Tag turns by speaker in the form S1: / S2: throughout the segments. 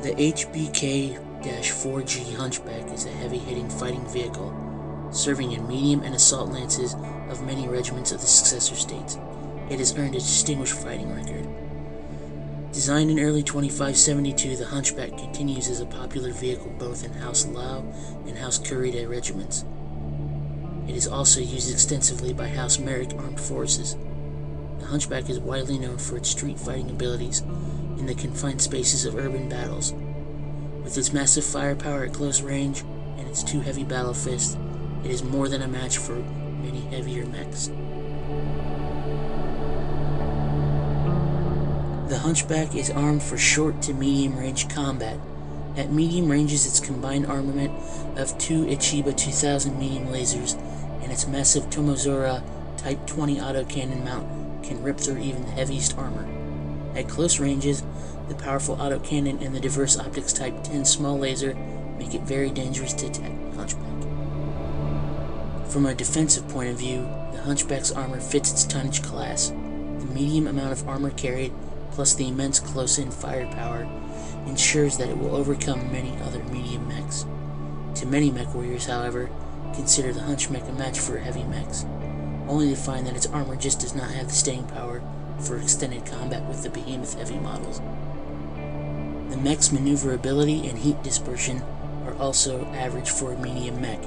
S1: The HBK-4G Hunchback is a heavy-hitting fighting vehicle, serving in medium and assault lances of many regiments of the successor states. It has earned a distinguished fighting record. Designed in early 2572, the Hunchback continues as a popular vehicle both in House Lao and House Kurita regiments. It is also used extensively by House Mech armed forces. The Hunchback is widely known for its street fighting abilities in the confined spaces of urban battles. With its massive firepower at close range and its two heavy battle fists, it is more than a match for many heavier mechs. The Hunchback is armed for short to medium range combat. At medium ranges, its combined armament of two Ichiba 2000 medium lasers and its massive Tomozora Type 20 autocannon mount can rip through even the heaviest armor. At close ranges, the powerful autocannon and the diverse optics Type 10 small laser make it very dangerous to attack the Hunchback. From a defensive point of view, the Hunchback's armor fits its tonnage class. The medium amount of armor carried, plus the immense close-in firepower, ensures that it will overcome many other medium mechs. To many mech warriors, however, consider the Hunchback a match for heavy mechs, only to find that its armor just does not have the staying power for extended combat with the behemoth heavy models. The mech's maneuverability and heat dispersion are also average for a medium mech.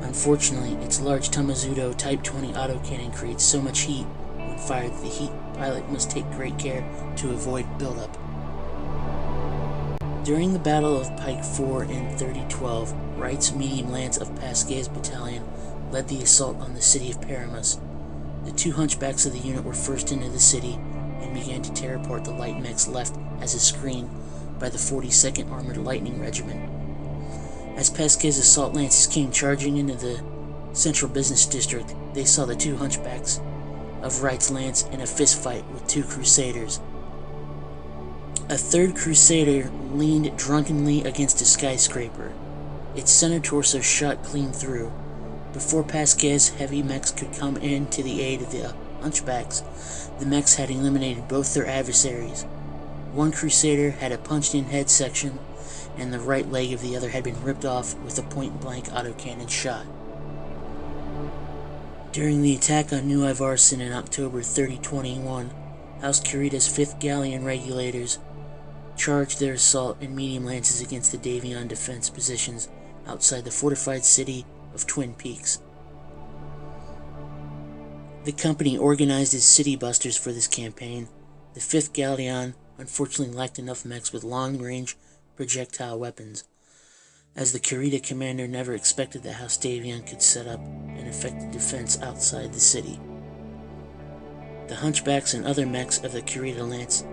S1: Unfortunately, its large Tomozora Type 20 autocannon creates so much heat when fired that the heat pilot must take great care to avoid buildup. During the Battle of Pike 4 in 3012, Wright's medium lance of Pasquet's battalion led the assault on the city of Paramus. The two Hunchbacks of the unit were first into the city and began to tear apart the light mechs left as a screen by the 42nd Armored Lightning Regiment. As Pasquet's assault lances came charging into the central business district, they saw the two Hunchbacks of Wright's lance in a fistfight with two Crusaders. A third Crusader leaned drunkenly against a skyscraper, its center torso shot clean through. Before Pasquet's heavy mechs could come in to the aid of the Hunchbacks, the mechs had eliminated both their adversaries. One Crusader had a punched-in head section, and the right leg of the other had been ripped off with a point-blank autocannon shot. During the attack on New Ivarson in October 3021, House Kurita's 5th Galleon Regulators charged their assault and medium lances against the Davion defense positions outside the fortified city of Twin Peaks. The company organized its city busters for this campaign. The 5th Galleon unfortunately lacked enough mechs with long-range projectile weapons, as the Kurita commander never expected that House Davion could set up an effective defense outside the city. The Hunchbacks and other mechs of the Kurita Lance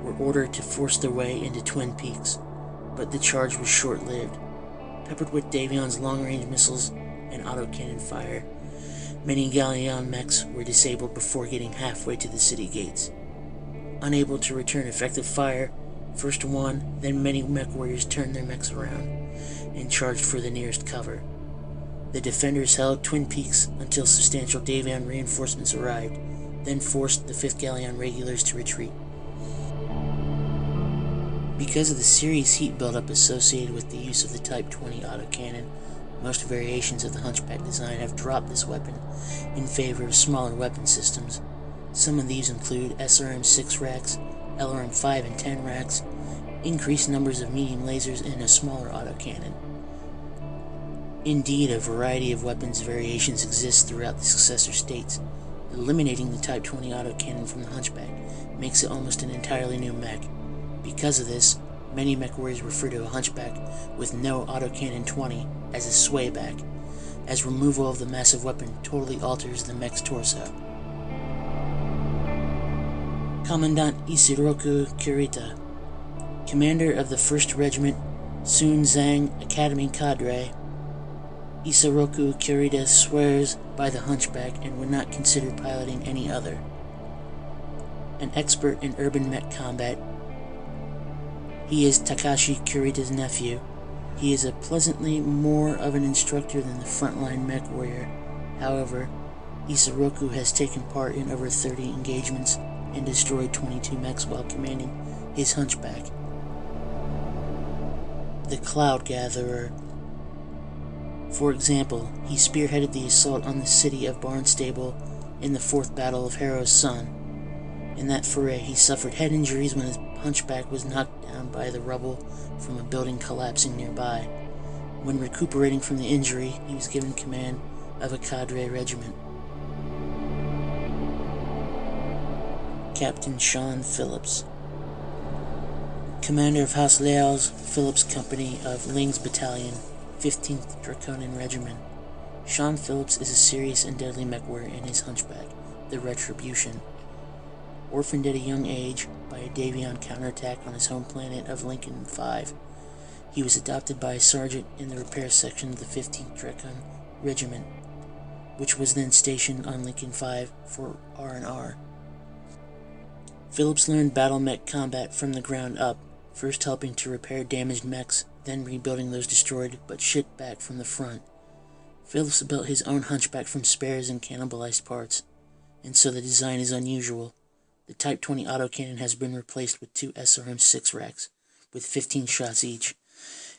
S1: were ordered to force their way into Twin Peaks, but the charge was short-lived. Peppered with Davion's long-range missiles and autocannon fire, many Galleon mechs were disabled before getting halfway to the city gates. Unable to return effective fire, first one, then many mech warriors turned their mechs around and charged for the nearest cover. The defenders held Twin Peaks until substantial Davion reinforcements arrived, then forced the 5th Galleon regulars to retreat. Because of the serious heat buildup associated with the use of the Type 20 autocannon, most variations of the Hunchback design have dropped this weapon in favor of smaller weapon systems. Some of these include SRM-6 racks, LRM-5 and 10 racks, increased numbers of medium lasers, and a smaller autocannon. Indeed, a variety of weapons variations exist throughout the successor states. Eliminating the Type 20 autocannon from the Hunchback makes it almost an entirely new mech. Because of this, many mech warriors refer to a Hunchback with no autocannon 20 as a swayback, as removal of the massive weapon totally alters the mech's torso. Commandant Ishiroku Kurita, commander of the 1st Regiment Sunzang Academy Cadre, Ishiroku Kurita swears by the Hunchback and would not consider piloting any other. An expert in urban mech combat, he is Takashi Kurita's nephew. He is a pleasantly more of an instructor than the frontline mech warrior. However, Ishiroku has taken part in over 30 engagements and destroyed 22 mechs while commanding his Hunchback. the Cloud Gatherer. For example, he spearheaded the assault on the city of Barnstable in the Fourth Battle of Harrow's Son. In that foray, he suffered head injuries when his hunchback was knocked down by the rubble from a building collapsing nearby. When recuperating from the injury, he was given command of a cadre regiment. Captain Sean Phillips, commander of House Leal's Phillips Company of Ling's Battalion, 15th Draconian Regiment. Sean Phillips is a serious and deadly mech warrior in his hunchback, the Retribution. Orphaned at a young age by a Davion counterattack on his home planet of Lincoln 5, he was adopted by a sergeant in the repair section of the 15th Dracon Regiment, which was then stationed on Lincoln 5 for R&R. Phillips learned battle mech combat from the ground up, first helping to repair damaged mechs, then rebuilding those destroyed but shipped back from the front. Phillips built his own hunchback from spares and cannibalized parts, and so the design is unusual. The Type 20 autocannon has been replaced with 2 SRM-6 racks, with 15 shots each,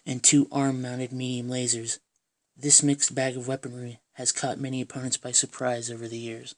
S1: and 2 arm-mounted medium lasers. This mixed bag of weaponry has caught many opponents by surprise over the years.